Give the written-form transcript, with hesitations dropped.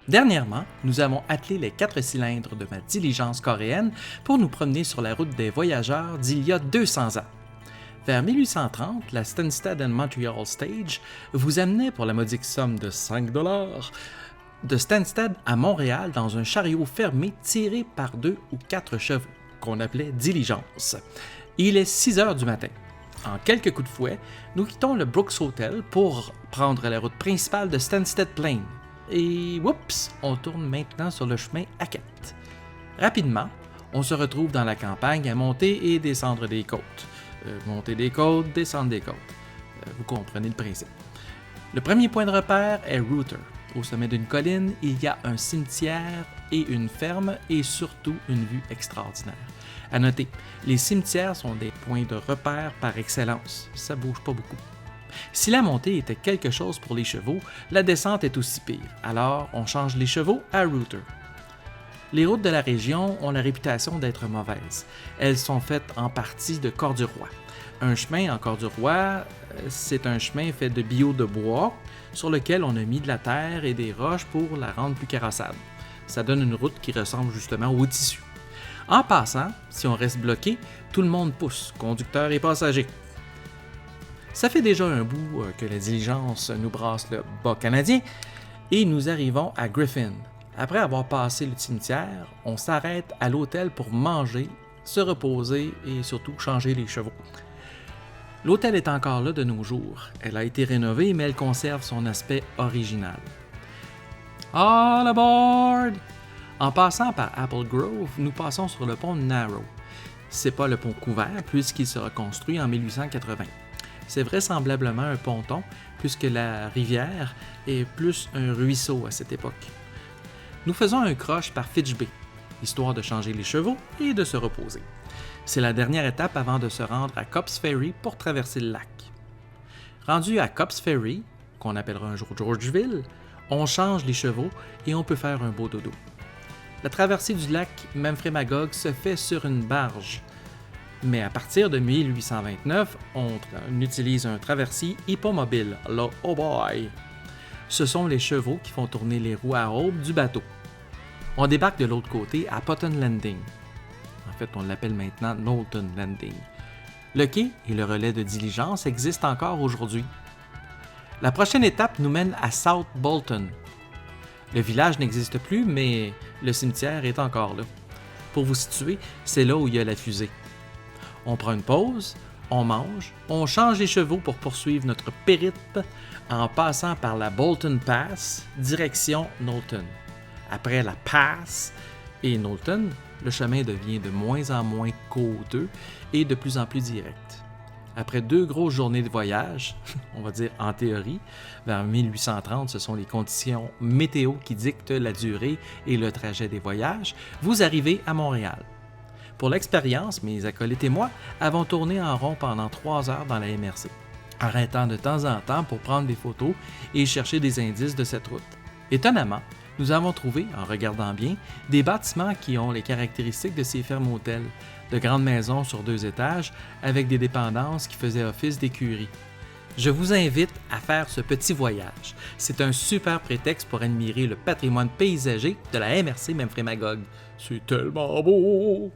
Dernièrement, nous avons attelé les 4 cylindres de ma diligence coréenne pour nous promener sur la route des voyageurs d'il y a 200 ans. Vers 1830, la Stansted and Montreal Stage vous amenait pour la modique somme de 5 de Stansted à Montréal dans un chariot fermé tiré par 2 ou 4 chevaux, qu'on appelait diligence. Il est 6 heures du matin. En quelques coups de fouet, nous quittons le Brooks Hotel pour prendre la route principale de Stansted Plain. Et oups, on tourne maintenant sur le chemin A4. Rapidement, on se retrouve dans la campagne à monter et descendre des côtes. Monter des côtes, descendre des côtes. Vous comprenez le principe. Le premier point de repère est Router. Au sommet d'une colline, il y a un cimetière et une ferme et surtout une vue extraordinaire. À noter, les cimetières sont des points de repère par excellence. Ça bouge pas beaucoup. Si la montée était quelque chose pour les chevaux, la descente est aussi pire. Alors, on change les chevaux à Router. Les routes de la région ont la réputation d'être mauvaises. Elles sont faites en partie de cordures-roi. Un chemin en cordures-roi, c'est un chemin fait de bio de bois sur lequel on a mis de la terre et des roches pour la rendre plus carrossable. Ça donne une route qui ressemble justement au tissu. En passant, si on reste bloqué, tout le monde pousse, conducteurs et passagers. Ça fait déjà un bout que la diligence nous brasse le bas canadien et nous arrivons à Griffin. Après avoir passé le cimetière, on s'arrête à l'hôtel pour manger, se reposer et surtout changer les chevaux. L'hôtel est encore là de nos jours. Elle a été rénovée, mais elle conserve son aspect original. All aboard! En passant par Apple Grove, nous passons sur le pont Narrow. C'est pas le pont couvert puisqu'il sera construit en 1880. C'est vraisemblablement un ponton puisque la rivière est plus un ruisseau à cette époque. Nous faisons un croche par Fitch Bay, histoire de changer les chevaux et de se reposer. C'est la dernière étape avant de se rendre à Cops Ferry pour traverser le lac. Rendu à Cops Ferry, qu'on appellera un jour Georgeville, on change les chevaux et on peut faire un beau dodo. La traversée du lac Memphremagog se fait sur une barge. Mais à partir de 1829, on utilise un traversier hippomobile, le Oh Boy. Ce sont les chevaux qui font tourner les roues à aubes du bateau. On débarque de l'autre côté à Potton Landing. En fait, on l'appelle maintenant Knowlton Landing. Le quai et le relais de diligence existent encore aujourd'hui. La prochaine étape nous mène à South Bolton. Le village n'existe plus, mais le cimetière est encore là. Pour vous situer, c'est là où il y a la fusée. On prend une pause, on mange, on change les chevaux pour poursuivre notre périple en passant par la Bolton Pass, direction Knowlton. Après la Pass et Knowlton, le chemin devient de moins en moins côteux et de plus en plus direct. Après 2 grosses journées de voyage, on va dire en théorie, vers 1830, ce sont les conditions météo qui dictent la durée et le trajet des voyages, vous arrivez à Montréal. Pour l'expérience, mes acolytes et moi avons tourné en rond pendant 3 heures dans la MRC, arrêtant de temps en temps pour prendre des photos et chercher des indices de cette route. Étonnamment, nous avons trouvé, en regardant bien, des bâtiments qui ont les caractéristiques de ces fermes-hôtels, de grandes maisons sur 2 étages avec des dépendances qui faisaient office d'écurie. Je vous invite à faire ce petit voyage. C'est un super prétexte pour admirer le patrimoine paysager de la MRC Memphremagog. C'est tellement beau!